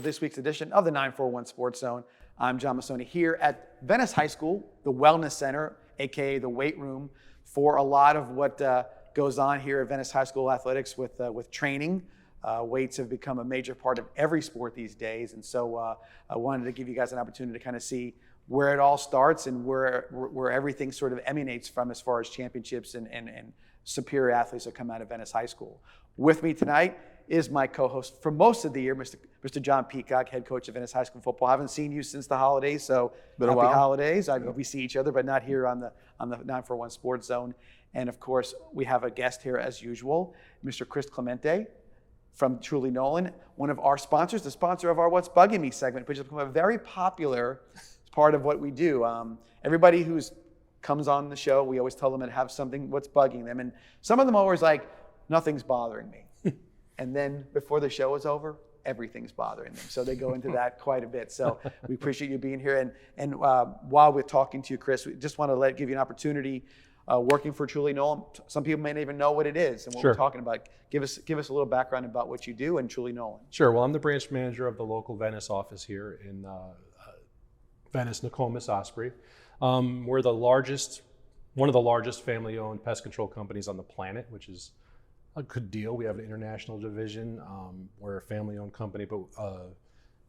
this week's edition of the 941 Sports Zone. I'm John Massoni here at Venice High School, the Wellness Center, aka the weight room, for a lot of what goes on here at Venice High School athletics with training. Weights have become a major part of every sport these days, and so I wanted to give you guys an opportunity to kind of see where it all starts and where everything sort of emanates from as far as championships and superior athletes that come out of Venice High School. With me tonight is my co-host for most of the year, Mr. John Peacock, head coach of Venice High School football. I haven't seen you since the holidays, so happy holidays. We see each other, but not here on the 941 Sports Zone. And of course, we have a guest here as usual, Mr. Chris Clemente from Truly Nolen, one of our sponsors, the sponsor of our What's Bugging Me segment, which has become a very popular part of what we do. Everybody who comes on the show, we always tell them to have something, what's bugging them. And some of them are always like, nothing's bothering me. And then before the show is over, everything's bothering them. So they go into that quite a bit. So we appreciate you being here. And while we're talking to you, Chris, we just want to give you an opportunity working for Truly Nolen. Some people may not even know what it is and what we're talking about. Give us a little background about what you do and Truly Nolen. Sure. Well, I'm the branch manager of the local Venice office here in Venice, Nokomis, Osprey. We're one of the largest family-owned pest control companies on the planet, which is a good deal. We have an international division. We're a family-owned company, but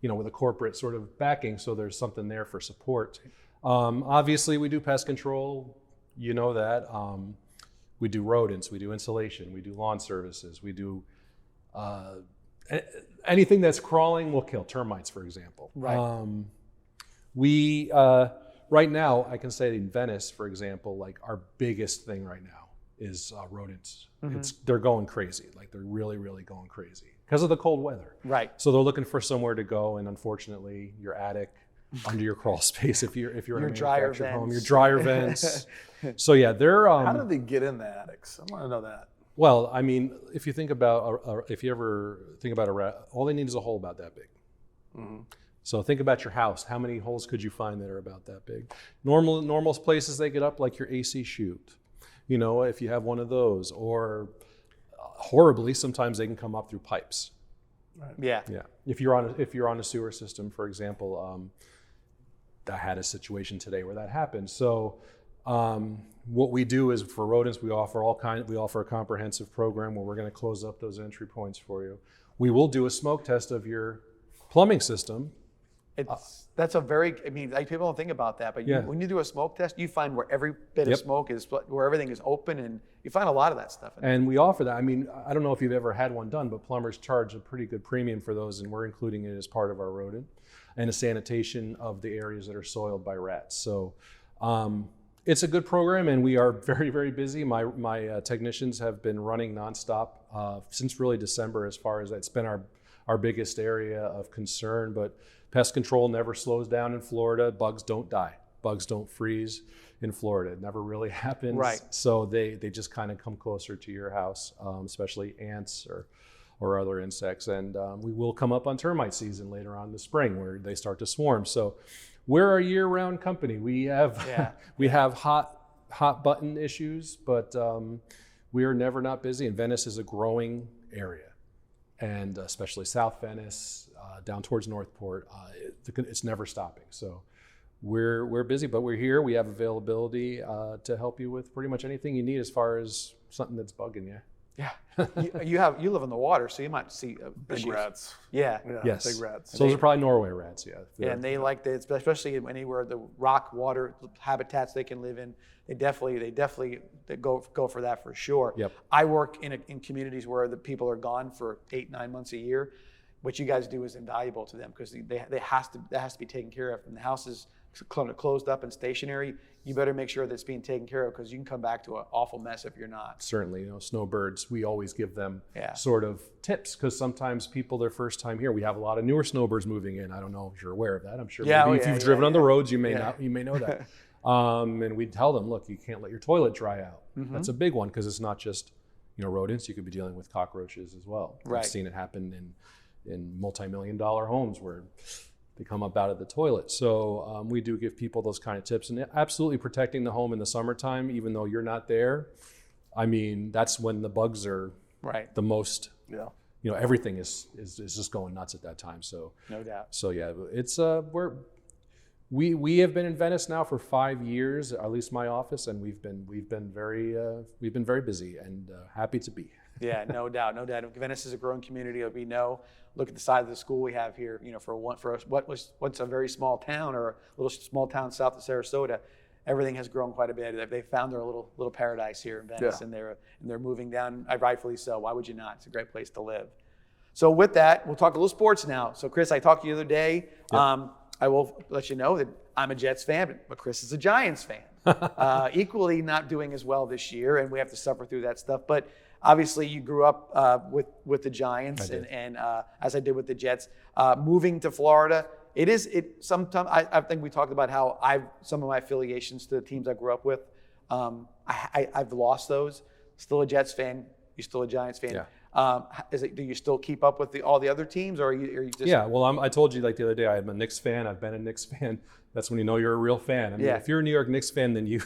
with a corporate sort of backing, so there's something there for support. Obviously, we do pest control. You know that. We do rodents. We do insulation. We do lawn services. We do anything that's crawling, we'll kill. Termites, for example. Right. We right now, I can say in Venice, for example, like our biggest thing right now is rodents. Mm-hmm. They're going crazy. Like they're really, really going crazy because of the cold weather. Right. So they're looking for somewhere to go, and unfortunately, your attic, under your crawl space, if you're in a manufactured home, your dryer vents. So yeah, they're. How do they get in the attics? I want to know that. Well, I mean, if you think about, if you ever think about a rat, all they need is a hole about that big. Mm-hmm. So think about your house. How many holes could you find that are about that big? Normal places they get up, like your AC chute. If you have one of those, or horribly, sometimes they can come up through pipes. Right. Yeah. Yeah. If you're on a sewer system, for example, I had a situation today where that happened. So what we do is for rodents, we offer a comprehensive program where we're going to close up those entry points for you. We will do a smoke test of your plumbing system. That's a people don't think about that, but when you do a smoke test, you find where every bit of smoke is, where everything is open, and you find a lot of that stuff. And we offer that. I mean, I don't know if you've ever had one done, but plumbers charge a pretty good premium for those, and we're including it as part of our rodent and a sanitation of the areas that are soiled by rats. So it's a good program, and we are very, very busy. My technicians have been running nonstop since really December. As far as it's been our biggest area of concern, but pest control never slows down in Florida. Bugs don't die. Bugs don't freeze in Florida. It never really happens. Right. So they just kind of come closer to your house, especially ants or other insects. And we will come up on termite season later on in the spring where they start to swarm. So we're a year-round company. We have we have hot button issues, but we are never not busy. And Venice is a growing area. And especially South Venice, down towards Northport, it's never stopping. So we're busy, but we're here. We have availability to help you with pretty much anything you need as far as something that's bugging you. Yeah, you live on the water, so you might see big rats. Yeah. Yes. Big rats. So those are probably Norway rats. Yeah. Yeah, and they like especially anywhere the rock water habitats they can live in. They definitely go for that for sure. Yep. I work in communities where the people are gone for 8-9 months a year. What you guys do is invaluable to them because that has to be taken care of. And the house is closed up and stationary. You better make sure that it's being taken care of because you can come back to an awful mess if you're not. Certainly, snowbirds, we always give them sort of tips because sometimes people, their first time here, we have a lot of newer snowbirds moving in. I don't know if you're aware of that. I'm sure if you've driven on the roads, you may know that. And we tell them, look, you can't let your toilet dry out. Mm-hmm. That's a big one because it's not just rodents. You could be dealing with cockroaches as well. Right. I've seen it happen in multi-million-dollar homes where they come up out of the toilet. So we do give people those kind of tips, and absolutely protecting the home in the summertime, even though you're not there. I mean, that's when the bugs are the most everything is just going nuts at that time. So No doubt. So yeah, it's we have been in Venice now for 5 years, at least my office, and we've been very busy and happy to be. Yeah, no doubt. Venice is a growing community. We know. Look at the size of the school we have here. For what's a very small town or a little small town south of Sarasota, everything has grown quite a bit. They found their little paradise here in Venice, and they're moving down. Rightfully so. Why would you not? It's a great place to live. So with that, we'll talk a little sports now. So Chris, I talked to you the other day. Yep. I will let you know that I'm a Jets fan, but Chris is a Giants fan. Equally not doing as well this year, and we have to suffer through that stuff. But obviously, you grew up with the Giants, and as I did with the Jets. Moving to Florida, sometimes I think we talked about how some of my affiliations to the teams I grew up with, I've lost those. Still a Jets fan. You're still a Giants fan. Yeah. Do you still keep up with all the other teams, or are you just? Yeah, well, I told you the other day I'm a Knicks fan. I've been a Knicks fan. That's when you know you're a real fan. I mean, if you're a New York Knicks fan, then you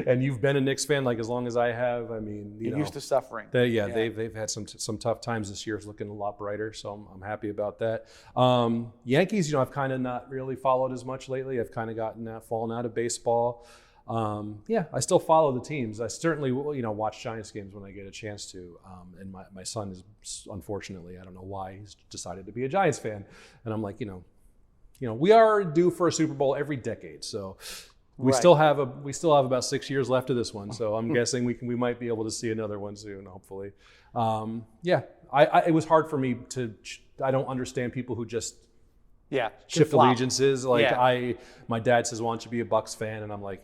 and you've been a Knicks fan as long as I have. I mean, you're used to suffering. They've had some tough times this year. It's looking a lot brighter, so I'm happy about that. Yankees, I've kind of not really followed as much lately. I've kind of fallen out of baseball. I still follow the teams. I certainly will, watch Giants games when I get a chance to. And my son is, unfortunately, I don't know why, he's decided to be a Giants fan. And I'm like, we are due for a Super Bowl every decade. So we still have about 6 years left of this one. So I'm guessing we might be able to see another one soon, hopefully. It was hard for me I don't understand people who just shift allegiances. My dad says, why don't you be a Bucks fan? And I'm like,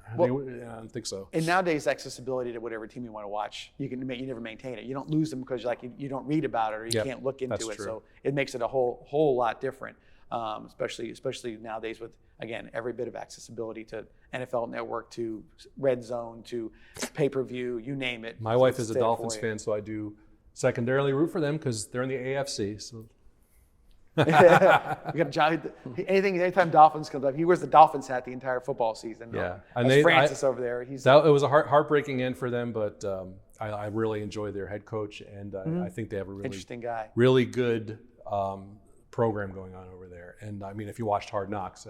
I don't think so. And nowadays, accessibility to whatever team you want to watch, you never maintain it. You don't lose them because you don't read about it or you can't look into it. True. So it makes it a whole lot different, especially nowadays with, again, every bit of accessibility to NFL Network, to Red Zone, to pay-per-view, you name it. My wife is a Dolphins fan, so I do secondarily root for them because they're in the AFC. So. We got John. Anytime Dolphins comes up, he wears the Dolphins hat the entire football season. Yeah, and Francis over there. It was a heartbreaking end for them, but I really enjoy their head coach, and I think they have a really interesting guy, really good program going on over there. And I mean, if you watched Hard Knocks,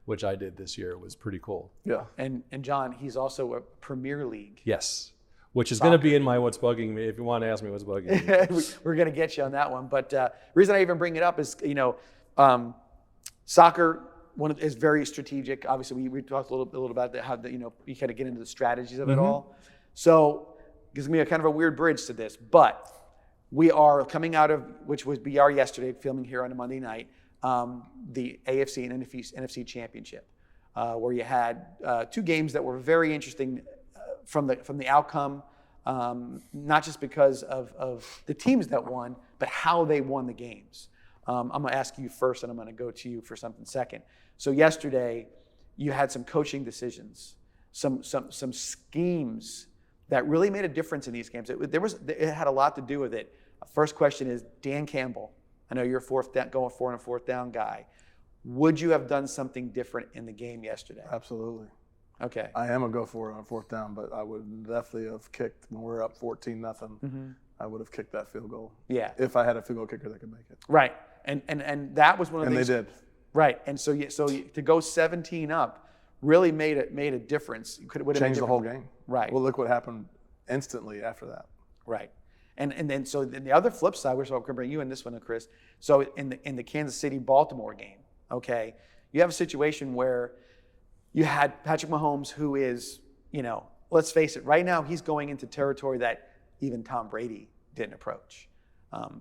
which I did this year, it was pretty cool. Yeah, and John, he's also a Premier League. Yes. Which is going to be in my What's Bugging Me, if you want to ask me what's bugging me. We're going to get you on that one. But the reason I even bring it up is, soccer is very strategic. Obviously, we talked a little about how you kind of get into the strategies of it all. So it gives me a kind of a weird bridge to this. But we are coming out of, which was BR yesterday, filming here on a Monday night, the AFC and NFC Championship, where you had two games that were very interesting from the outcome, not just because of the teams that won, but how they won the games. I'm going to ask you first, and I'm going to go to you for something second. So yesterday, you had some coaching decisions, some schemes that really made a difference in these games. It had a lot to do with it. First question is, Dan Campbell, I know you're going 4 and a 4th down guy. Would you have done something different in the game yesterday? Absolutely. Okay. I am a go for it on 4th down, but I would definitely have kicked when we're up 14-0. I would have kicked that field goal. Yeah. If I had a field goal kicker that could make it. Right. And that was one of the things. And they did. Right. And so to go 17 up really made a difference. It would have changed the whole game. Right. Well, look what happened instantly after that. Right. And then the other flip side, which I'm going to bring you in this one, Chris. So in the Kansas City-Baltimore game, okay, you have a situation where you had Patrick Mahomes, who is, let's face it, right now he's going into territory that even Tom Brady didn't approach.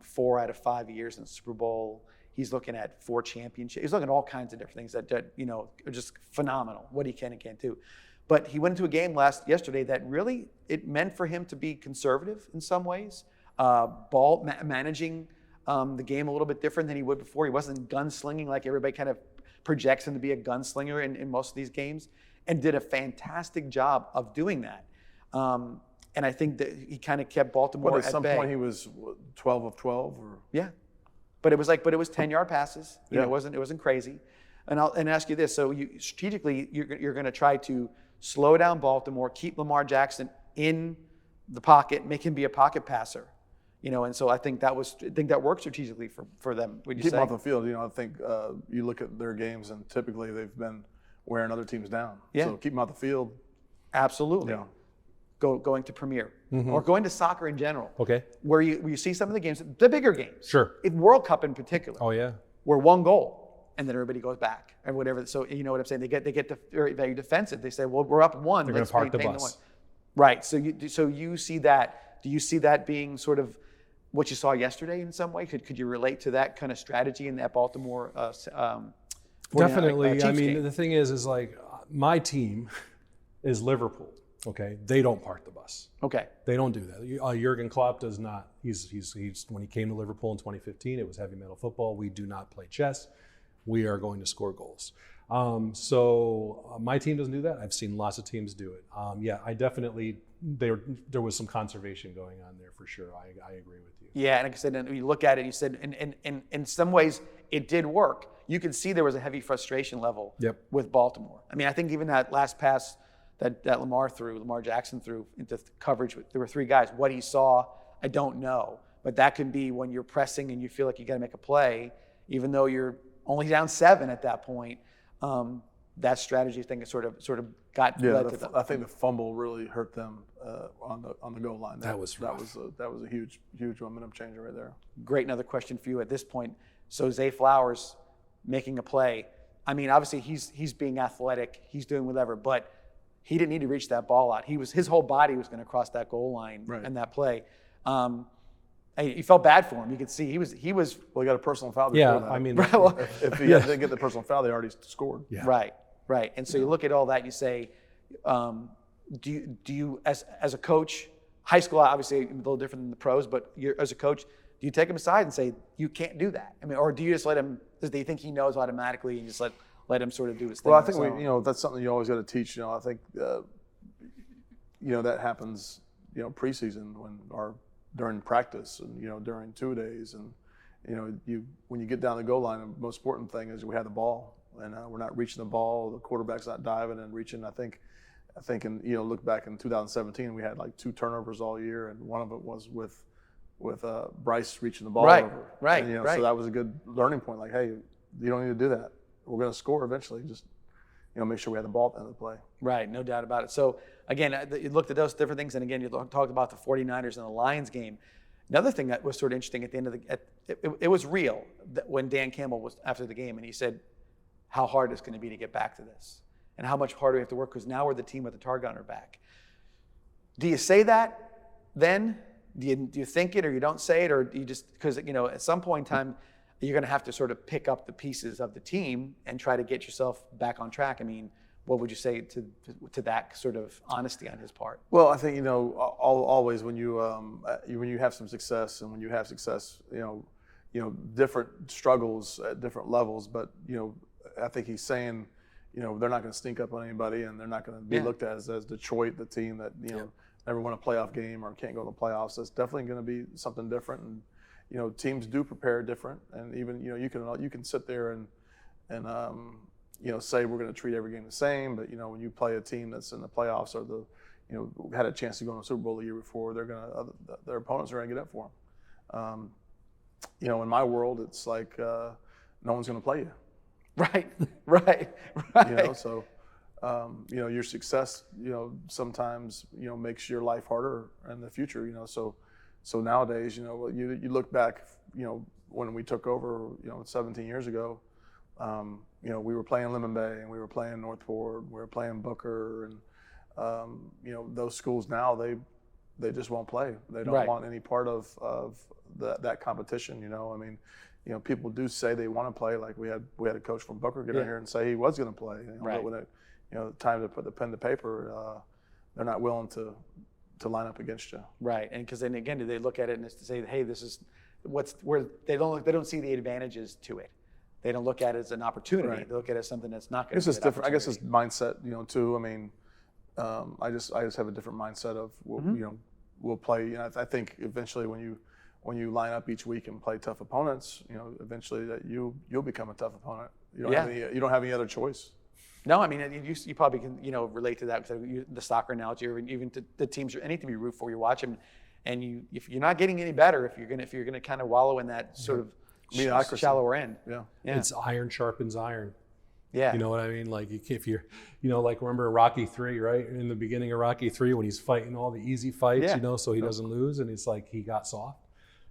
4 out of 5 years in the Super Bowl. He's looking at 4 championships. He's looking at all kinds of different things that are just phenomenal, what he can and can't do. But he went into a game yesterday that really, it meant for him to be conservative in some ways, managing the game a little bit different than he would before. He wasn't gunslinging like everybody kind of projects him to be a gunslinger in most of these games, and did a fantastic job of doing that. And I think that he kind of kept Baltimore at bay. At some point he was 12 of 12, or yeah, but it was 10-yard passes. Yeah. It wasn't crazy. And I'll ask you this: so strategically, you're going to try to slow down Baltimore, keep Lamar Jackson in the pocket, make him be a pocket passer. And so I think that worked strategically for them. Would you Keep say? them off the field. I think you look at their games, and typically they've been wearing other teams down. Yeah. So keep them off the field. Absolutely. Yeah. Going to Premier or going to soccer in general. Okay. Where you see some of the games, the bigger games. Sure. In World Cup in particular. Oh yeah. Where one goal and then everybody goes back or whatever. So you know what I'm saying? They get very defensive. They say, well, we're up one. They're going to park the bus. one. Right. So you see that. Do you see that being sort of what you saw yesterday in some way? Could you relate to that kind of strategy in that Baltimore? Definitely. Chiefs I mean, game? the thing is like my team is Liverpool. Okay, they don't park the bus. Okay. They don't do that. Jurgen Klopp does not. He's when he came to Liverpool in 2015, it was heavy metal football. We do not play chess. We are going to score goals. So my team doesn't do that. I've seen lots of teams do it. Yeah, I definitely there was some conservation going on there for sure. I agree with you. Yeah, and like I said, and you look at it, you said, in some ways it did work. You could see there was a heavy frustration level with Baltimore. I mean, I think even that last pass that Lamar Jackson threw into coverage, there were three guys. What he saw, I don't know. But that can be when you're pressing and you feel like you got to make a play, even though you're only down 7 at that point. That strategy thing sort of got led to them. I think the fumble really hurt them on the goal line. That was rough. That was a huge momentum changer right there. Great. Another question for you at this point. So Zay Flowers making a play. I mean, obviously he's being athletic. He's doing whatever, but he didn't need to reach that ball out. His whole body was going to cross that goal line in that play. You felt bad for him. You could see he was. Well, he got a personal foul. Yeah, I mean, if he didn't get the personal foul, they already scored. Yeah. Right. And so you look at all that, you say, do you as a coach, high school obviously a little different than the pros, but as a coach, do you take him aside and say you can't do that? I mean, or do you just let him? Do you think he knows automatically and just let him sort of do his thing? Well, I think that's something you always got to teach. I think that happens. Preseason during practice and during 2 days and when you get down the goal line, the most important thing is we have the ball and we're not reaching the ball. The quarterback's not diving and reaching. I think and look back in 2017, we had like 2 turnovers all year, and one of it was with Bryce reaching the ball over. Right. And, so that was a good learning point. Like, hey, you don't need to do that. We're going to score eventually. Just make sure we have the ball at the end of the play. Right, no doubt about it. So again, you looked at those different things, and again, you talked about the 49ers and the Lions game. Another thing that was sort of interesting at the end of it was real when Dan Campbell was after the game, and he said how hard it's going to be to get back to this, and how much harder we have to work because now we're the team with the target on our back. Do you say that then? Do you think it, or you don't say it, or do you just because at some point in time you're going to have to sort of pick up the pieces of the team and try to get yourself back on track? I mean, what would you say to that sort of honesty on his part? Well, I think always when you have some success and when you have success, different struggles at different levels. But I think he's saying, they're not going to sneak up on anybody, and they're not going to be looked at as Detroit, the team that never won a playoff game or can't go to the playoffs. That's definitely going to be something different. And teams do prepare different, and even you can sit there and say we're going to treat every game the same, but when you play a team that's in the playoffs or had a chance to go to the Super Bowl the year before, their opponents are going to get up for them. In my world, it's like no one's going to play you. Right. So your success sometimes makes your life harder in the future. So nowadays you look back when we took over 17 years ago. We were playing Lemon Bay and we were playing Northport, we were playing Booker, and those schools now they just won't play. They don't want any part of that competition. People do say they want to play. Like we had a coach from Booker get in here and say he was going to play. But when time to put the pen to paper, they're not willing to line up against you. Right, and because then again, do they look at it and say, hey, this is where they don't see the advantages to it. They don't look at it as an opportunity. Right. They look at it as something that's not going to be an opportunity. I guess it's mindset, too. I mean, I just have a different mindset of we'll play. I think eventually when you line up each week and play tough opponents, eventually that you'll become a tough opponent. You don't have any other choice. No, I mean you probably can relate to that because the soccer analogy, or even to the teams you need to be root for. You watch them, and if you're not getting any better, if you're gonna kind of wallow in that sort of shallower end. Yeah. It's iron sharpens iron. Yeah. You know what I mean? Like if you're, like remember Rocky 3, right? In the beginning of Rocky 3 when he's fighting all the easy fights, so he doesn't lose, and it's like he got soft.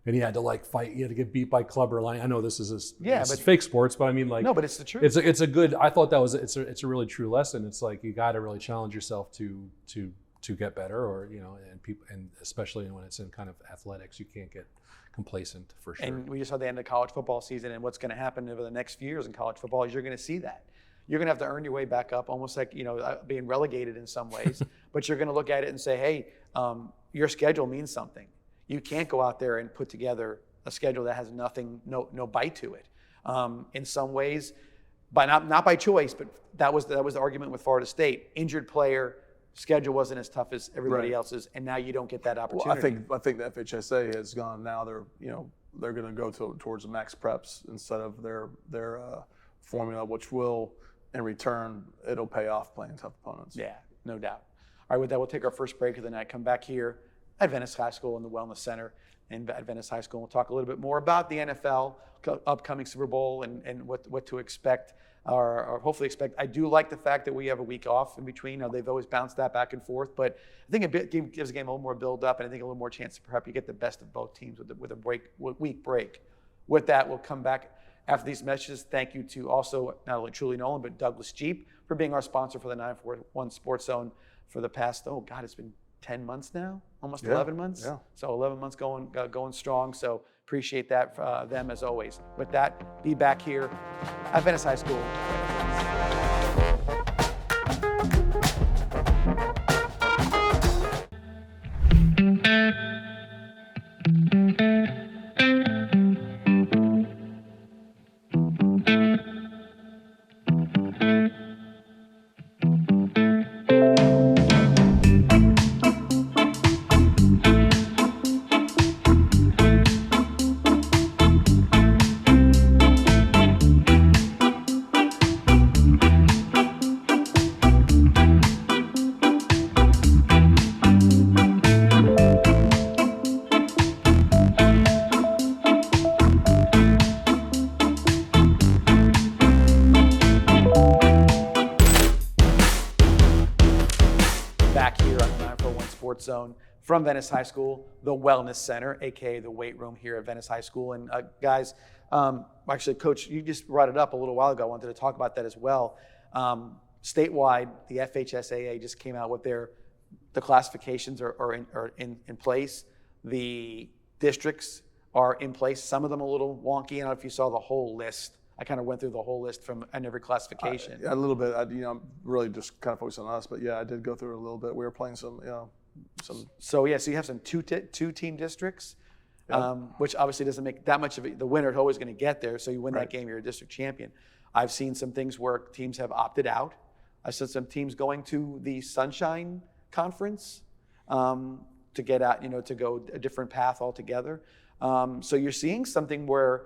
And he had to fight. He had to get beat by clubber line. I know this is fake sports, but I mean no, but it's the truth. It's a good. I thought that was it's a really true lesson. It's like you got to really challenge yourself to get better, or and people, and especially when it's in kind of athletics, you can't get complacent for sure. And we just saw the end of college football season, and what's going to happen over the next few years in college football is you're going to see that. You're going to have to earn your way back up, almost like being relegated in some ways. But you're going to look at it and say, hey, your schedule means something. You can't go out there and put together a schedule that has nothing, no bite to it. In some ways, not by choice, but that was the argument with Florida State. Injured player, schedule wasn't as tough as everybody else's, and now you don't get that opportunity. Well, I think the FHSA has gone now. They're going to go towards the max preps instead of their formula, which will, in return, it'll pay off playing tough opponents. Yeah, no doubt. All right, with that, we'll take our first break of the night. Come back here at Venice High School in the Wellness Center and at Venice High School. We'll talk a little bit more about the NFL, upcoming Super Bowl, and what to expect, or hopefully expect. I do like the fact that we have a week off in between. They've always bounced that back and forth, but I think gives a game a little more build up, and I think a little more chance to perhaps you get the best of both teams with a week break. With that, we'll come back after these messages. Thank you to also not only Truly Nolen, but Douglas Jeep for being our sponsor for the 941 Sports Zone for the past, it's been 10 months now, almost 11 months. Yeah. So 11 months going strong. So appreciate that them as always. With that, be back here at Venice High School. Zone from Venice High School, the Wellness Center, aka the weight room here at Venice High School. And guys, actually, Coach, you just brought it up a little while ago. I wanted to talk about that as well. Statewide, the FHSAA just came out with the classifications are in place. The districts are in place. Some of them a little wonky. I don't know if you saw the whole list. I kind of went through the whole list from every classification. A little bit. I'm really just kind of focused on us, but yeah, I did go through it a little bit. We were playing some. So you have some two team districts, which obviously doesn't make that much of it. The winner is always going to get there. So you win that game, you're a district champion. I've seen some things where teams have opted out. I saw some teams going to the Sunshine Conference to get out, to go a different path altogether. So you're seeing something where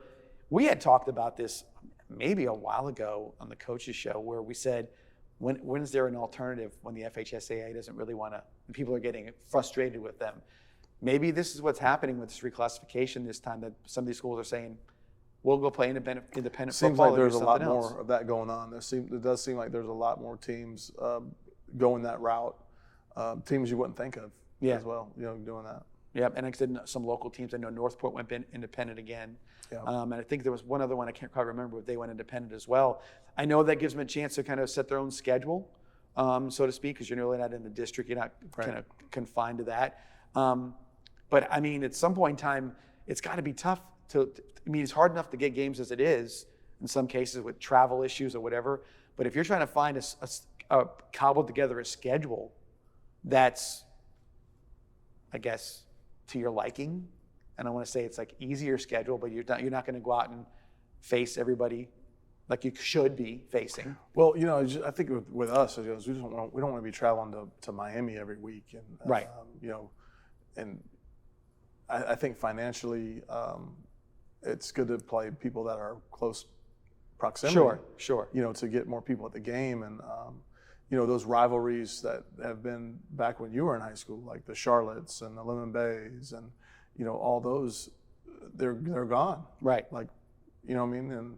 we had talked about this maybe a while ago on the coaches show, where we said, when is there an alternative when the FHSAA doesn't really want to, people are getting frustrated with them? Maybe this is what's happening with this reclassification this time, that some of these schools are saying, we'll go play independent football. Seems like there's a lot else. more of that going on. It does seem like there's a lot more teams going that route. Teams you wouldn't think of as well, doing that. Yeah, and like I said, some local teams. I know Northport went independent again. Yeah. And I think there was one other one, I can't quite remember, but they went independent as well. I know that gives them a chance to kind of set their own schedule, so to speak, because you're really not in the district. You're not kind of confined to that. But I mean, at some point in time, it's got to be tough it's hard enough to get games as it is, in some cases with travel issues or whatever. But if you're trying to find a cobbled together a schedule that's, I guess, to your liking, and I want to say it's like easier schedule, but you're not going to go out and face everybody like you should be facing. Well, I think with us, we don't want to be traveling to Miami every week, and right. And I think financially, it's good to play people that are close proximity. Sure. To get more people at the game, and those rivalries that have been back when you were in high school, like the Charlottes and the Lemon Bays and, all those, they're gone. Right. Like, you know what I mean?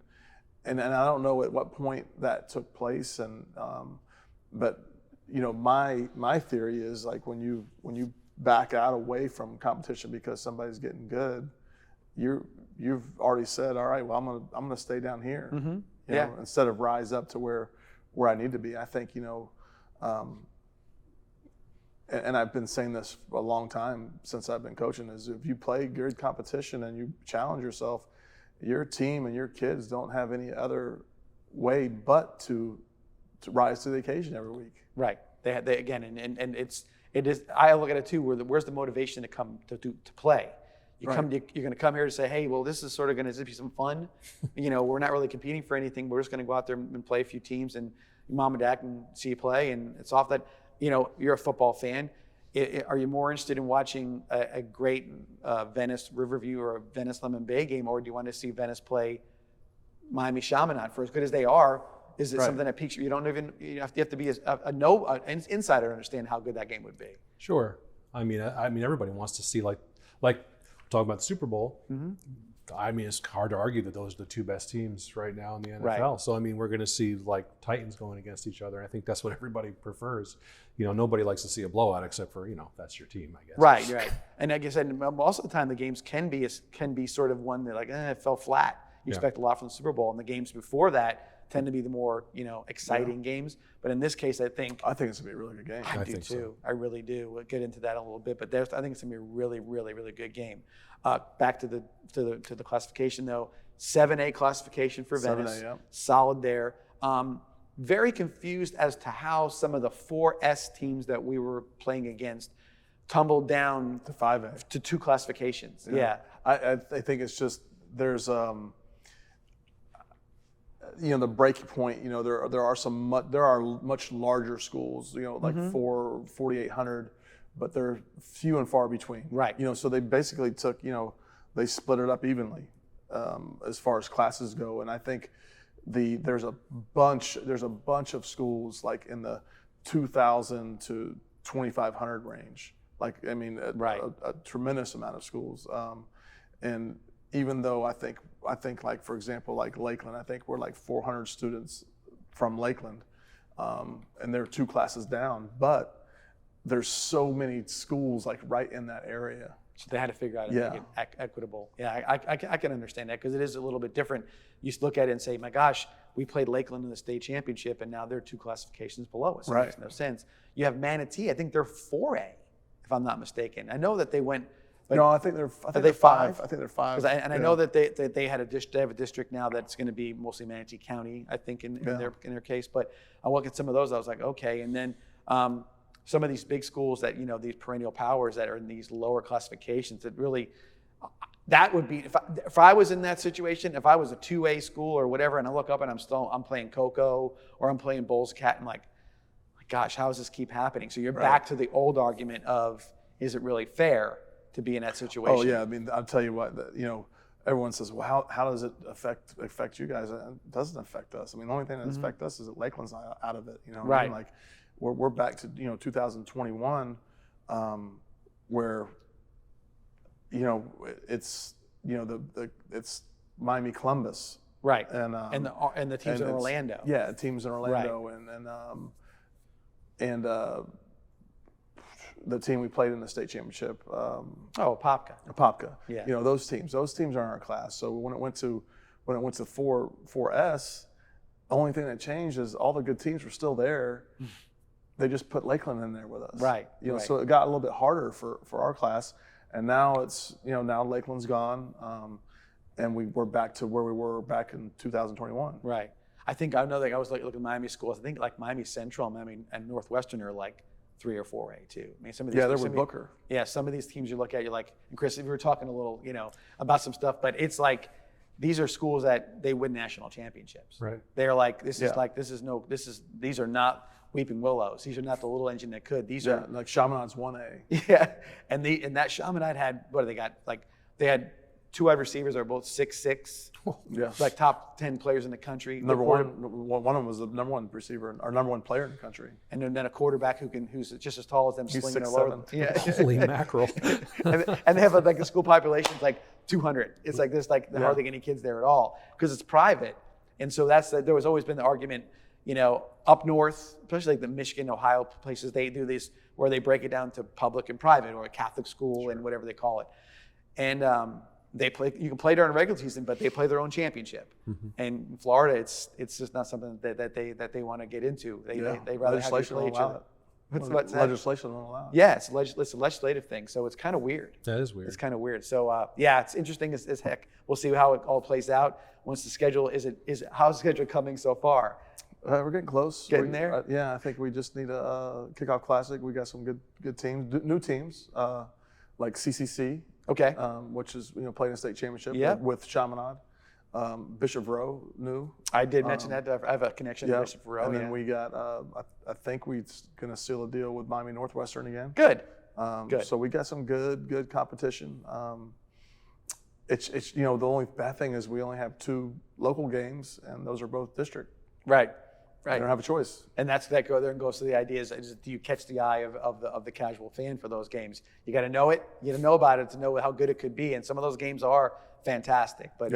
And I don't know at what point that took place. And, but, my theory is like when you back out away from competition because somebody's getting good, you've already said, all right, well, I'm gonna stay down here, instead of rise up to where I need to be. I think, and I've been saying this for a long time since I've been coaching, is if you play good competition and you challenge yourself, your team and your kids don't have any other way but to rise to the occasion every week. Right. They again, and it is. I look at it too. Where's the motivation to come to play? You're going to come here to say, hey, well, this is sort of going to be some fun. We're not really competing for anything. We're just going to go out there and play a few teams, and mom and dad can see you play, and it's off that. You're a football fan. Are you more interested in watching a great Venice Riverview or a Venice Lemon Bay game, or do you want to see Venice play Miami Chaminade? For as good as they are, is it something that piques you? You don't even you have to be an insider to understand how good that game would be. Sure. I mean, everybody wants to see like talking about the Super Bowl. Mm-hmm. I mean, it's hard to argue that those are the two best teams right now in the NFL. Right. So, I mean, we're going to see like Titans going against each other. I think that's what everybody prefers. Nobody likes to see a blowout except for, that's your team, I guess. Right. And like I said, most of the time the games can be sort of one that like, it fell flat. You expect a lot from the Super Bowl, and the games before that tend to be the more, exciting games. But in this case, I think it's going to be a really good game. I do too. So. I really do. We'll get into that a little bit, but I think it's going to be a really, really, really good game. Back to the classification though, 7A classification for Venice, 7A, solid there. Very confused as to how some of the 4S teams that we were playing against tumbled down to 5A to 2 classifications. Yeah. I think it's just there's the breaking point. There are much larger schools. Like 4,800. But they're few and far between. Right. So they basically took, they split it up evenly as far as classes go. And I think there's a bunch of schools like in the 2,000 to 2,500 range. Like, I mean, a tremendous amount of schools. And even though I think like, for example, like Lakeland, I think we're like 400 students from Lakeland, and they're 2 classes down, but there's so many schools like right in that area. So they had to figure out how to make it equitable. Yeah, I can understand that because it is a little bit different. You look at it and say, my gosh, we played Lakeland in the state championship and now they're 2 classifications below us. It makes no sense. You have Manatee, I think they're 4A, if I'm not mistaken. I know that they went. But no, I think they're 5. I think they're 5. I know that they have a district now that's going to be mostly Manatee County, I think, in their case. But I look at some of those, I was like, okay. And then some of these big schools that, these perennial powers that are in these lower classifications, that really, that would be, if I was in that situation, if I was a 2A school or whatever, and I look up and I'm playing Cocoa or I'm playing Bulls Cat, I'm like, my gosh, how does this keep happening? So you're back to the old argument of, is it really fair to be in that situation? Oh yeah, I mean, I'll tell you what, everyone says, well, how does it affect you guys? It doesn't affect us. I mean, the only thing that affects us is that Lakeland's not out of it. Right. I mean? Like, we're back to 2021, where it's it's Miami Columbus, right, and the teams in Orlando. Yeah, teams in Orlando, right. and the team we played in the state championship. Apopka. Yeah. Those teams are in our class. So when it went to 4S, the only thing that changed is all the good teams were still there. They just put Lakeland in there with us. Right. So it got a little bit harder for our class. And now it's, now Lakeland's gone. And we're back to where we were back in 2021. Right. I know that I was looking at Miami schools. I think like Miami Central, Miami and Northwestern are like 3 or 4A too. I mean, some of these. Yeah, they're with Booker. Yeah, some of these teams you look at, you're like, and Chris, we were talking a little, about some stuff, but it's like, these are schools that they win national championships. Right. They're like, these are not Weeping Willows. These are not the little engine that could. These are like Chaminade's 1A. Yeah, and that Chaminade had, what do they got? Like they had two wide receivers are both 6'6", Yeah. like top 10 players in the country. Number one of them was the number one receiver, or number one player in the country. And then a quarterback who's just as tall as them, He's slinging 6'7". Yeah. Holy mackerel. and they have like the school population like 200. It's like there's like hardly any kids there at all because it's private. And so there was always been the argument, up north, especially like the Michigan, Ohio places, they do this where they break it down to public and private, or a Catholic school and whatever they call it. And you can play during the regular season, but they play their own championship. Mm-hmm. And in Florida, it's just not something that they want to get into. They rather have you play each other. Legislation won't allow it. Yeah, it's a legislative thing, so it's kind of weird. That is weird. It's kind of weird. So it's interesting as heck. We'll see how it all plays out once the schedule how's the schedule coming so far? We're getting close. Getting there. I think we just need a kickoff classic. We got some good teams, new teams like CCC. Okay. Which is playing a state championship with Chaminade. Bishop Rowe, new. I did mention that. I have a connection to Bishop Rowe. And then we got, I think we're going to seal a deal with Miami Northwestern again. Good. So we got some good competition. It's the only bad thing is we only have 2 local games, and those are both district. Right. They don't have a choice. And that goes to the idea is do you catch the eye of the casual fan for those games? You got to know it. You got to know about it to know how good it could be. And some of those games are fantastic. But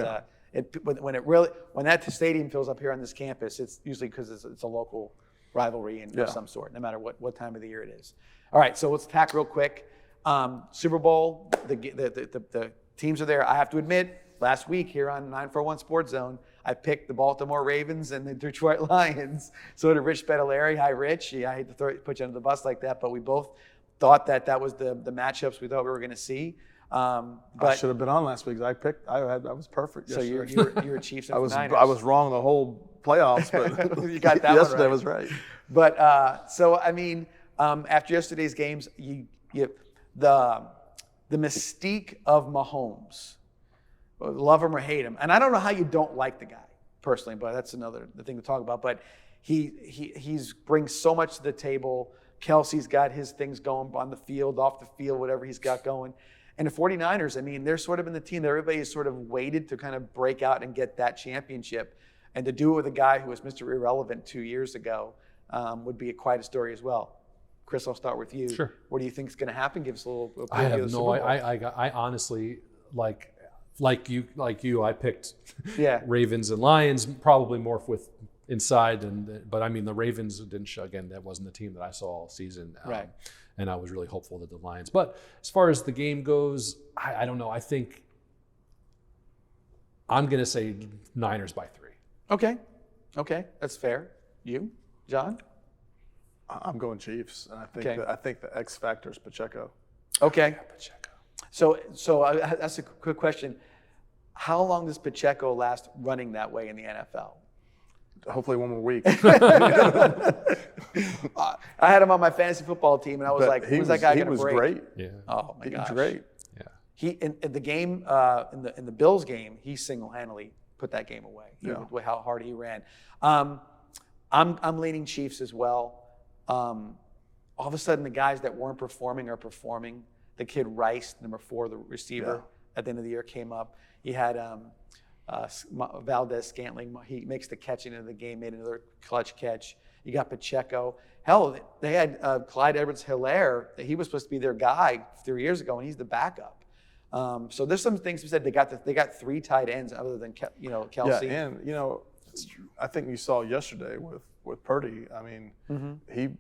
when that stadium fills up here on this campus, it's usually because it's a local rivalry of some sort, no matter what time of the year it is. All right, so let's tack real quick. Super Bowl, the teams are there. I have to admit, last week here on 941 Sportszone, I picked the Baltimore Ravens and the Detroit Lions. So did Rich Bedellari. Hi, Rich. I hate to put you under the bus like that, but we both thought that was the matchups we thought we were going to see. But I should have been on last week. I was perfect. So you were Chiefs and Niners. I was wrong the whole playoffs, but you got that yesterday one right. was right. But so I mean, after yesterday's games, the mystique of Mahomes. Love him or hate him, and I don't know how you don't like the guy personally, but that's the thing to talk about. But he brings so much to the table. Kelsey's got his things going on the field, off the field, whatever he's got going. And the 49ers, I mean, they're sort of in the team that everybody has sort of waited to kind of break out and get that championship, and to do it with a guy who was Mr. Irrelevant 2 years ago would be quite a story as well. Chris, I'll start with you. Sure. What do you think is going to happen? Give us a little preview I have of the Super Bowl. I honestly like you, I picked Ravens and Lions, probably more with inside, but I mean the Ravens didn't show. Again, that wasn't the team that I saw all season, right? And I was really hopeful that the Lions. But as far as the game goes, I don't know. I think I'm going to say Niners by 3. Okay, that's fair. You, John? I'm going Chiefs, and I think the X factor is Pacheco. Okay. Yeah, Pacheco. So that's a quick question. How long does Pacheco last running that way in the NFL? Hopefully 1 more week. I had him on my fantasy football team, and I was like, "Who's that guy going to break?" He was great. Yeah. Oh my gosh. He was great. Yeah. He in the game in the Bills game, he single-handedly put that game away. With how hard he ran. I'm leaning Chiefs as well. All of a sudden, the guys that weren't performing are performing. The kid Rice, number 4, the receiver, at the end of the year came up. He had Valdez Scantling. He makes the catch into the game, made another clutch catch. You got Pacheco. Hell, they had Clyde Edwards-Helaire. He was supposed to be their guy 3 years ago, and he's the backup. So there's some things we said. They got 3 tight ends other than Kelsey. Yeah, and I think you saw yesterday with Purdy. I mean,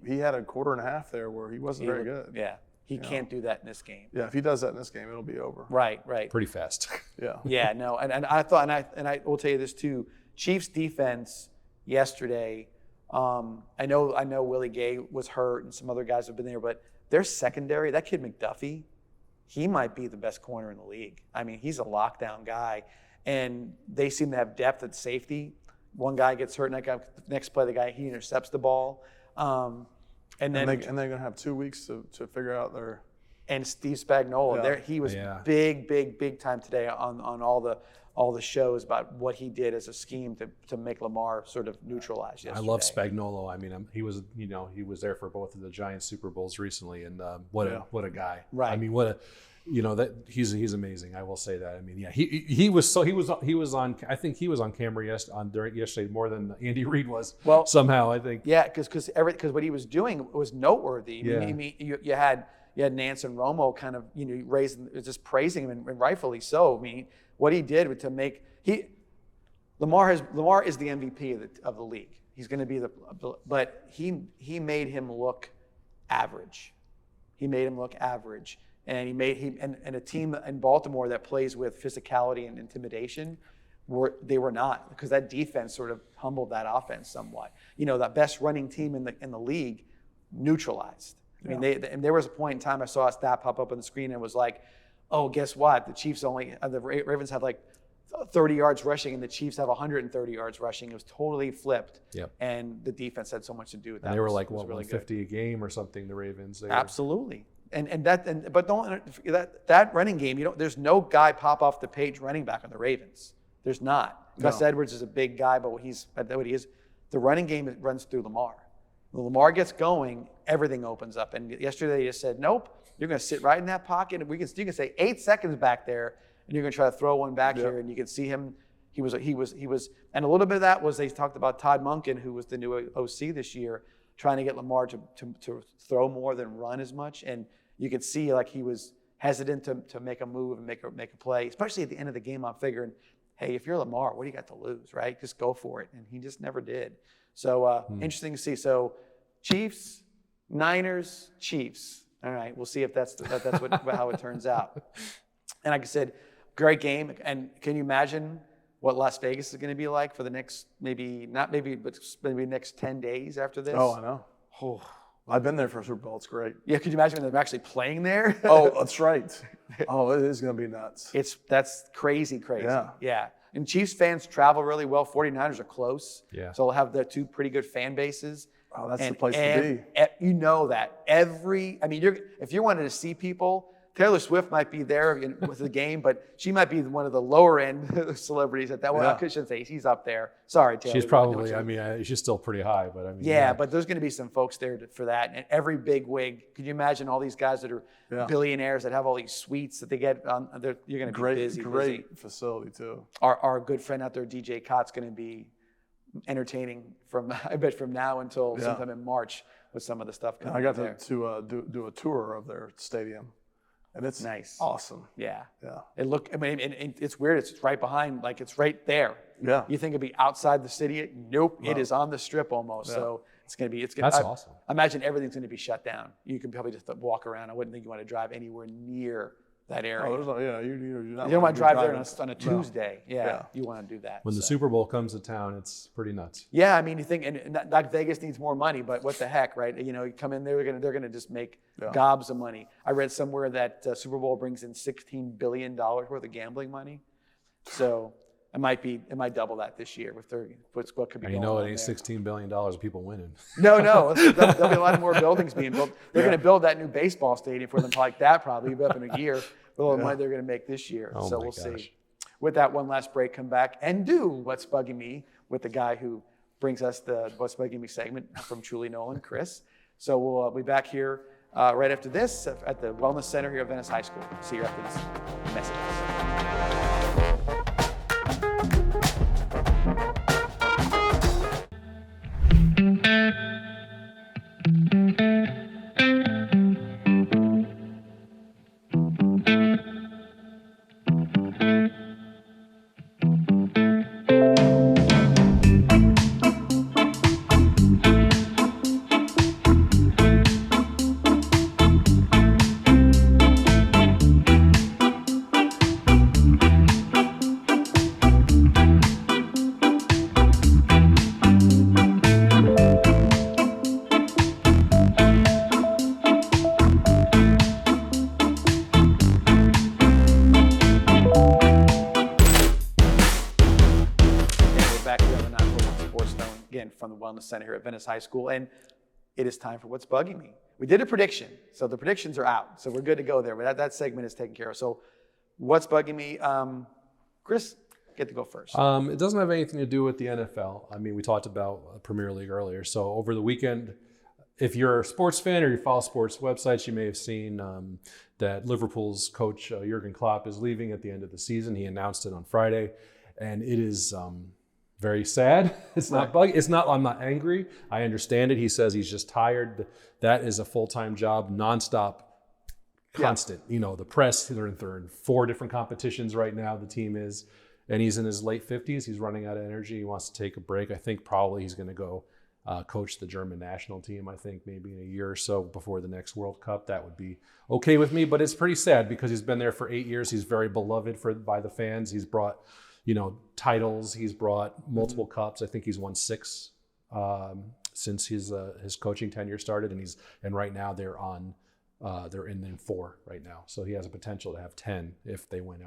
he had a quarter and a half there where he wasn't very good. Yeah. He can't do that in this game. Yeah, if he does that in this game, it'll be over. Right. Pretty fast. Yeah. Yeah, no, and I thought, and I will tell you this too. Chiefs defense yesterday. I know Willie Gay was hurt, and some other guys have been there, but their secondary, that kid McDuffie, he might be the best corner in the league. I mean, he's a lockdown guy, and they seem to have depth at safety. One guy gets hurt, and next play, he intercepts the ball. And they're going to have 2 weeks to figure out their. And Steve Spagnuolo, he was big time today on all all the shows about what he did as a scheme to make Lamar sort of neutralize yesterday. I love Spagnuolo. I mean, he was there for both of the Giants Super Bowls recently, and what a guy. Right. I mean, that he's amazing. I will say that. I mean, yeah, he was on. I think he was on camera yesterday more than Andy Reid was. Well, somehow I think. Yeah, because what he was doing was noteworthy. Yeah. I mean, you had Nance and Romo kind of just praising him, and rightfully so. I mean, what he did to make Lamar is the MVP of the league. He's going to be but he made him look average. He made him look average. And and a team in Baltimore that plays with physicality and intimidation, they were not, because that defense sort of humbled that offense somewhat. The best running team in the league neutralized. I mean, and there was a point in time I saw a stat pop up on the screen and it was like, oh, guess what? The Ravens have like 30 yards rushing and the Chiefs have 130 yards rushing. It was totally flipped. Yep. And the defense had so much to do with that. And they were like, really 150 a game or something, the Ravens. Absolutely. But don't forget that running game. There's no guy pop off the page running back on the Ravens. There's not. No. Gus Edwards is a big guy, but what he is, the running game runs through Lamar. When Lamar gets going, everything opens up. And yesterday they just said, nope, you're going to sit right in that pocket. And you can say 8 seconds back there, and you're going to try to throw one back here. And you can see him. He was, and a little bit of that was they talked about Todd Monken, who was the new OC this year, trying to get Lamar to throw more than run as much. And you could see like he was hesitant to make a move and make a play, especially at the end of the game. I'm figuring, hey, if you're Lamar, what do you got to lose, right? Just go for it. And he just never did. So interesting to see. So Chiefs, Niners, Chiefs. All right, we'll see if that's how it turns out. And like I said, great game. And can you imagine what Las Vegas is going to be like for the next maybe next 10 days after this? Oh, I know. Oh. I've been there for a Super Bowl. It's great. Yeah, could you imagine when they're actually playing there? Oh, that's right. Oh, it is going to be nuts. That's crazy. Yeah. And Chiefs fans travel really well. 49ers are close. Yeah. So they'll have the two pretty good fan bases. Oh, that's the place to be. You know that. If you wanted to see people, Taylor Swift might be there with the game, but she might be one of the lower end celebrities at that. Well, I shouldn't say she's up there. Sorry, Taylor. She's probably. She's still pretty high, but I mean. Yeah, but there's going to be some folks there for that, and every big wig. Could you imagine all these guys that are billionaires that have all these suites that they get? You're going to be busy. Great facility too. Our good friend out there, DJ Cott's going to be entertaining from now until sometime in March with some of the stuff coming. I got there. to do a tour of their stadium. And it's nice. Awesome. Yeah. Yeah. It's weird. It's right behind, like it's right there. Yeah. You think it'd be outside the city? Nope. No. It is on the strip almost. Yeah. So That's awesome. I imagine everything's going to be shut down. You can probably just walk around. I wouldn't think you want to drive anywhere near that area. You don't want to drive there on a Tuesday. No. Yeah. You want to do that. When the Super Bowl comes to town, it's pretty nuts. Yeah. I mean, you think, and not Vegas needs more money, but what the heck, right? You come in there, they're going to just make gobs of money. I read somewhere that Super Bowl brings in $16 billion worth of gambling money. So it might double that this year with what could be going on. It ain't $16 billion of people winning. No. There'll be a lot more buildings being built. They're going to build that new baseball stadium for them like that probably up in a year. With all the money they're going to make this year. Oh so we'll see. With that, one last break, come back and do What's Bugging Me with the guy who brings us the What's Bugging Me segment from Truly Nolen, Chris. So we'll be back here right after this at the Wellness Center here at Venice High School. See you after this message. From the Wellness Center here at Venice High School, and it is time for What's Bugging Me. We did a prediction, so the predictions are out, so we're good to go there. But that segment is taken care of. So, What's Bugging Me, Chris? get to go first? It doesn't have anything to do with the NFL. I mean, we talked about Premier League earlier. So over the weekend, if you're a sports fan or you follow sports websites, you may have seen that Liverpool's coach Jurgen Klopp is leaving at the end of the season. He announced it on Friday, and it is very sad. It's not bug. It's not. I'm not angry. I understand it. He says he's just tired. That is a full-time job, nonstop, constant. You know, the press. They're in 4 different competitions right now. The team is, and he's in his late 50s. He's running out of energy. He wants to take a break. I think probably he's going to go coach the German national team, I think maybe in a year or so before the next World Cup. That would be okay with me, but it's pretty sad because he's been there for 8 years. He's very beloved by the fans. He's brought, titles. He's brought multiple cups. I think he's won 6 since his coaching tenure started, and right now they're in 4 right now. So he has a potential to have 10 if they went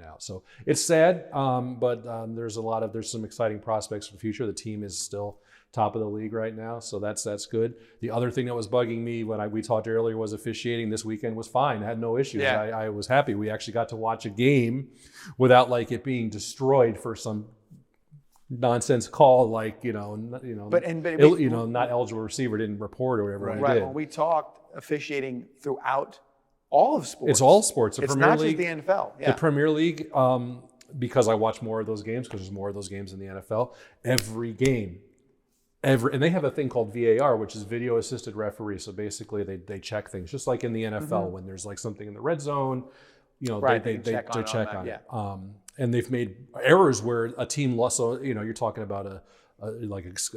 out. So it's sad, but there's some exciting prospects for the future. The team is still top of the league right now, so that's good. The other thing that was bugging me when we talked earlier was officiating. This weekend was fine. I had no issues. Yeah. I was happy. We actually got to watch a game without it being destroyed for some nonsense call, not eligible receiver didn't report or whatever. Right. Did. When we talked officiating throughout all of sports. It's all sports. It's not just the NFL. Yeah. The Premier League, because I watch more of those games, because there's more of those games in the NFL, every game. And they have a thing called VAR, which is video assisted referee. So basically they check things just like in the NFL when there's something in the red zone, they check on it. And they've made errors where a team lost. So, you're talking about a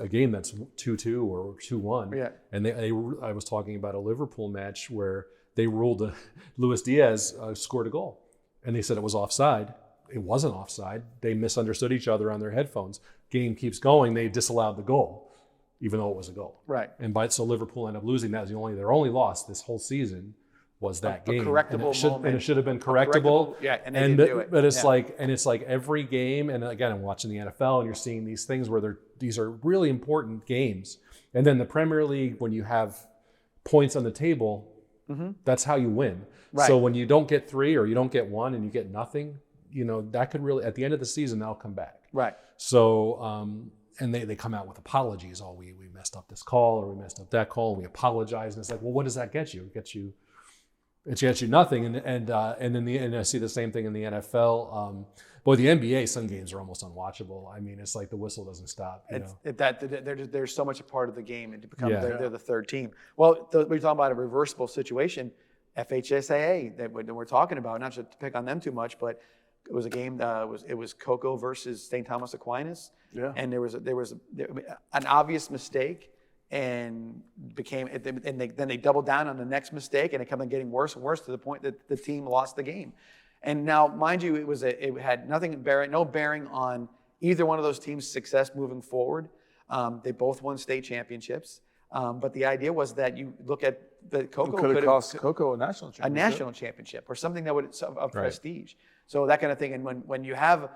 game that's 2-2 or 2-1. Yeah. And I was talking about a Liverpool match where they ruled Luis Diaz scored a goal, and they said it was offside. It wasn't offside. They misunderstood each other on their headphones. Game keeps going. They disallowed the goal, even though it was a goal. Right. And so Liverpool ended up losing. That was their only loss this whole season was that game. A correctable moment. And it should have been correctable. Yeah, and they didn't do it. But it's it's like every game, and again, I'm watching the NFL, and you're seeing these things where these are really important games. And then the Premier League, when you have points on the table, that's how you win. Right. So when you don't get 3 or you don't get 1 and you get nothing, that could really, at the end of the season, that'll come back. Right. So, and they come out with apologies. Oh, we messed up this call, or we messed up that call. We apologize, and it's like, well, what does that get you? It gets you nothing. And then I see the same thing in the NFL. Boy, the NBA, some games are almost unwatchable. I mean, it's like the whistle doesn't stop. They're so much a part of the game, and to become they're the third team. Well, we're talking about a reversible situation. FHSAA that we're talking about, not to pick on them too much, but it was a game. It was Coco versus St. Thomas Aquinas, and there was an obvious mistake, and then they doubled down on the next mistake, and it kept on getting worse and worse to the point that the team lost the game. And now, mind you, it had no bearing on either one of those teams' success moving forward. They both won state championships, but the idea was that you look at the Coco could have cost Coco a national championship, or something that would of prestige. So that kind of thing. And when you have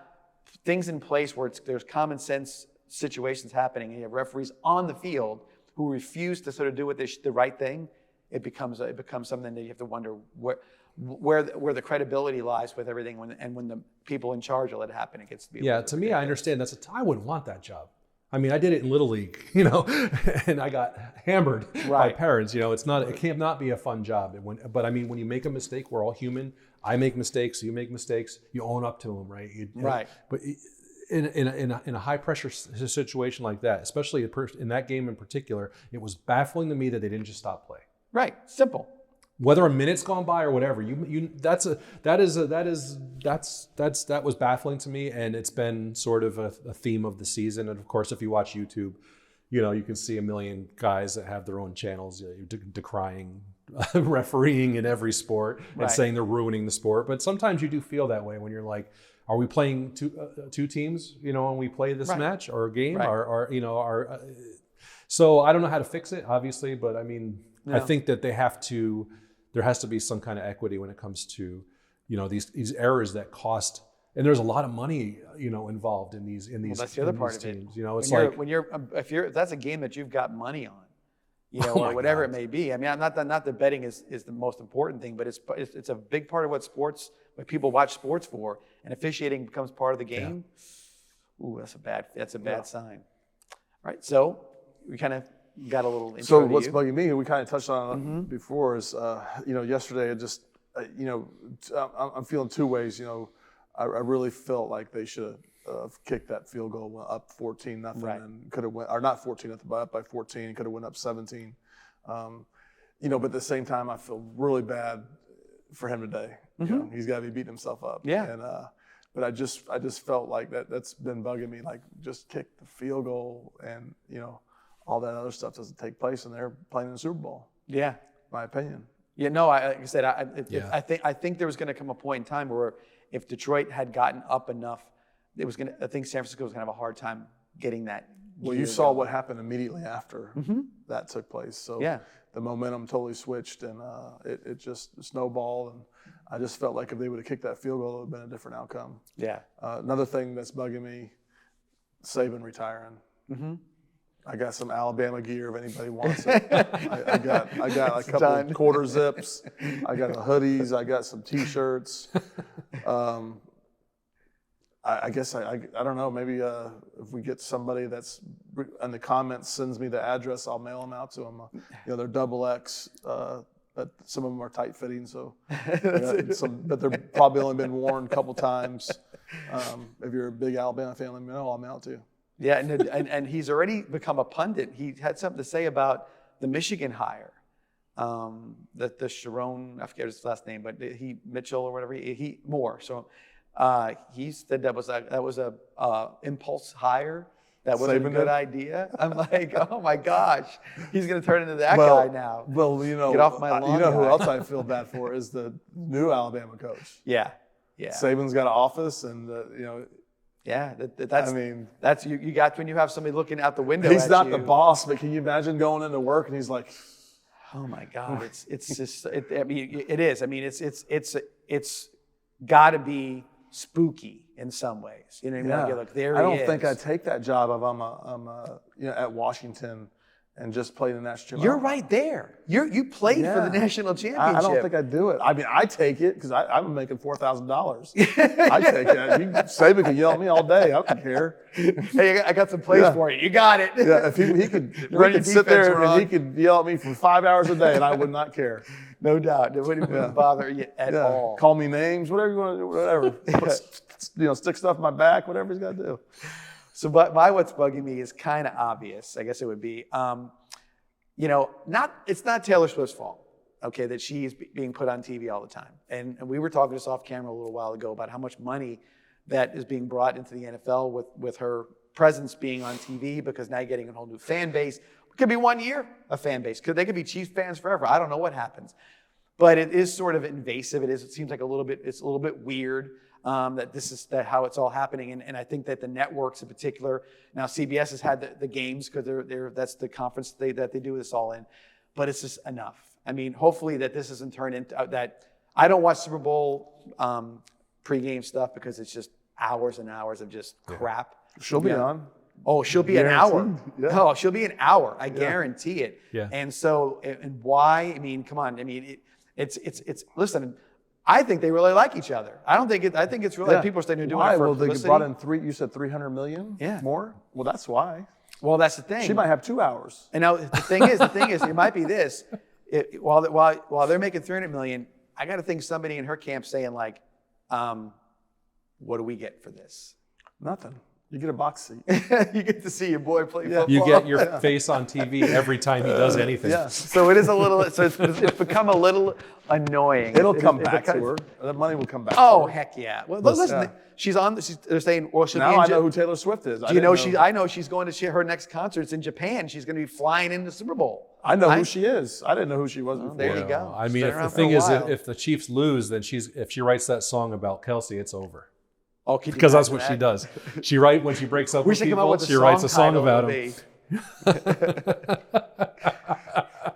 things in place where there's common sense situations happening, and you have referees on the field who refuse to sort of do the right thing, it becomes something that you have to wonder where the credibility lies with everything. When the people in charge will let it happen, it gets to be. Yeah, to me, I understand I wouldn't want that job. I mean, I did it in Little League, and I got hammered by parents. It can't not be a fun job. But I mean, when you make a mistake, we're all human. I make mistakes, you make mistakes. You own up to them, right? But in a high pressure situation like that, especially in that game in particular, it was baffling to me that they didn't just stop play. Right. Simple. Whether a minute's gone by or whatever, that was baffling to me, and it's been sort of a theme of the season. And of course, if you watch YouTube, you can see a million guys that have their own channels decrying refereeing in every sport and saying they're ruining the sport. But sometimes you do feel that way when you're like, are we playing two teams, when we play this match or a game, so I don't know how to fix it, obviously, but I mean, I think that there has to be some kind of equity when it comes to, these errors that cost, and there's a lot of money, involved in these. Well, that's the other part of teams. It. It's if that's a game that you've got money on, or whatever it may be. I mean, not that betting is the most important thing, but it's a big part of what sports what people watch sports for, and officiating becomes part of the game. Ooh, that's a bad sign. All right, so we kind of got a little intro So to what's you. bugging me, we kind of touched on it before, is yesterday I'm feeling two ways. I really felt like they should have kicked that field goal, went up 14-0, Right. and could have went, or not 14-0, but up by 14, could have went up 17. But at the same time, I feel really bad for him today. He's got to be beating himself up. Yeah. And but I just felt like that's been bugging me. Like, just kick the field goal, and all that other stuff doesn't take place, and they're playing in the Super Bowl. Yeah. My opinion. Yeah, no, like I said, I think there was going to come a point in time where if Detroit had gotten up enough, I think San Francisco was going to have a hard time getting that. Well, you saw what happened immediately after that took place. So Yeah. the momentum totally switched, and it just snowballed. And I just felt like if they would have kicked that field goal, it would have been a different outcome. Yeah. Another thing that's bugging me, Saban retiring. I got some Alabama gear if anybody wants it. I got a couple of quarter zips. I got the hoodies. I got some T-shirts. I guess I don't know. Maybe if we get somebody that's in the comments sends me the address, I'll mail them out to them. They're XXL, but some of them are tight fitting. So, but they're probably only been worn a couple times. If you're a big Alabama fan, let me know. I'll mail it to you. Yeah, and he's already become a pundit. He had something to say about the Michigan hire. The Sharon, I forget his last name, but Mitchell or whatever, Moore. So he said that was a impulse hire. That wasn't a good idea. I'm like, oh my gosh, he's going to turn into that guy now. Well, get off my lawn. Who else I feel bad for is the new Alabama coach. Yeah. Saban's got an office, and Yeah, that's you got when you have somebody looking out the window. He's at not you. the boss, but can you imagine going into work and he's like, "Oh my God, it's just it is. I mean, it's got to be spooky in some ways. Look, there he is. I don't think I'd take that job if I'm at Washington and just play the national championship. You're right there. You played for the national championship. I don't think I'd do it. I mean, I take it because I'm making $4,000. I take it. Saban can yell at me all day. I don't care. Hey, I got some plays for you. You got it. Yeah, if he could sit there and he could yell at me for 5 hours a day, and I would not care. No doubt. It wouldn't bother you at all. Call me names, whatever you want to do, whatever. Stick stuff in my back, whatever he's got to do. So, but what's bugging me is kind of obvious. I guess it would be, it's not Taylor Swift's fault, okay, that she's being put on TV all the time. And we were talking just off camera a little while ago about how much money that is being brought into the NFL with her presence being on TV, because now you're getting a whole new fan base. It could be 1 year a fan base. They could be Chiefs fans forever. I don't know what happens, but it is sort of invasive. It seems like it's a little bit weird. That this is how it's all happening, and I think that the networks in particular, now CBS has had the games because that's the conference that they do this all in, but it's just enough. I mean, hopefully that this doesn't turn into that. I don't watch Super Bowl pregame stuff because it's just hours and hours of just crap. She'll be on. Oh, she'll be an hour. Yeah. Oh, she'll be an hour. I guarantee it. Yeah. And so, and why? I mean, come on. I mean, it's. Listen, I think they really like each other. I think it's really like people are saying they're doing it for publicity. They brought in you said $300 million more? Well, that's why. Well, that's the thing. She might have 2 hours. And now the thing is, it might be this. While they're making $300 million, I got to think somebody in her camp saying like, what do we get for this? Nothing. You get a box seat. You get to see your boy play football. You get your face on TV every time he does anything. Yeah. So it is a little. So it's become a little annoying. It'll come back to her. That money will come back. Oh, to her. heck yeah! Well, listen, she's on. They're saying, well, she'll Now be in I know who Taylor Swift is. Do you know I know she's going to her next concert's in Japan. She's going to be flying into the Super Bowl. I know who she is. I didn't know who she was before. There you go. I mean, Been if the around for thing a is, while. if the Chiefs lose, then if she writes that song about Kelsey, it's over. Oh, could you Because that's imagine what that? she does. When she breaks up We with should come up people, with she writes a song title about would him.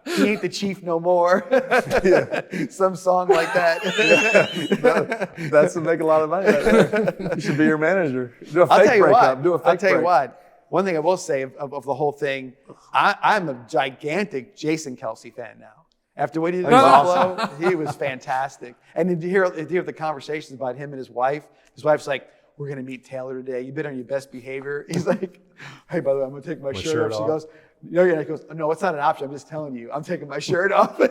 be, He ain't the chief no more. Some song like that. That's to make a lot of money right there. You should be your manager. Do a I'll fake tell you breakup. what. Do a fake I'll tell you break. what. One thing I will say of the whole thing, I'm a gigantic Jason Kelsey fan now. After what he did in Buffalo, he was fantastic. And did you hear the conversations about him and his wife? His wife's like, we're going to meet Taylor today. You've been on your best behavior. He's like, hey, by the way, I'm going to take my shirt off. She goes, no, yeah. He goes, no, it's not an option. I'm just telling you. I'm taking my shirt off.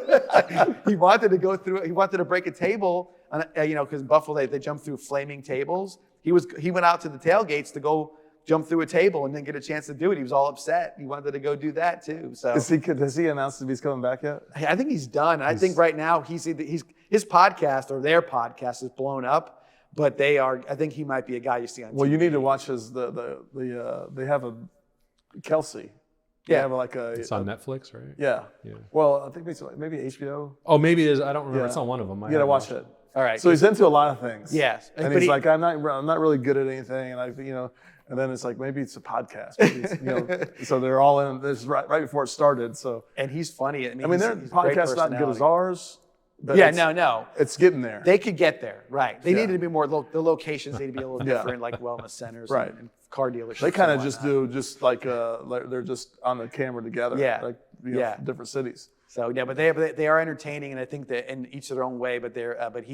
He wanted to go through it. He wanted to break a table, because in Buffalo, they jump through flaming tables. He went out to the tailgates to go jump through a table and didn't get a chance to do it. He was all upset. He wanted to go do that too. So has he announced if he's coming back yet? I think he's done. I think right now his podcast or their podcast is blown up. But I think he might be a guy you see on TV. Well, you need to watch they have a Kelsey. They have it's on Netflix, right? Yeah. Well, I think maybe HBO. Oh, maybe it is. I don't remember. It's on one of them. You got to watch it. All right. So he's into a lot of things. Yes. And he's like, I'm not really good at anything. And and then it's like, maybe it's a podcast. Maybe so they're all in this right before it started. So. And he's funny. Their podcast's not good as ours. But no. It's getting there. They could get there, right. They needed to be more, the locations need to be a little different, like wellness centers and car dealerships. They kind of just do like they're just on the camera together. Yeah. Like, different cities. So, but they are entertaining, and I think that in each of their own way, but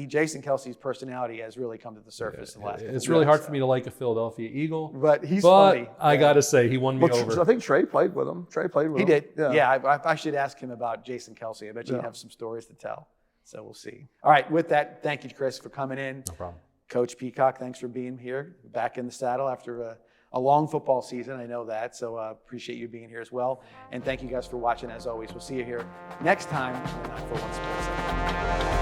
Jason Kelsey's personality has really come to the surface in the last couple It's years, really hard for me to like a Philadelphia Eagle. But he's funny. I got to say, he won me over. I think Trey played with him. He did. Yeah, I should ask him about Jason Kelsey. I bet you'd have some stories to tell. So we'll see. All right, with that, thank you, Chris, for coming in. No problem. Coach Peacock, thanks for being here, back in the saddle after a long football season. I know that, so appreciate you being here as well. And thank you guys for watching, as always. We'll see you here next time on 941 Sports.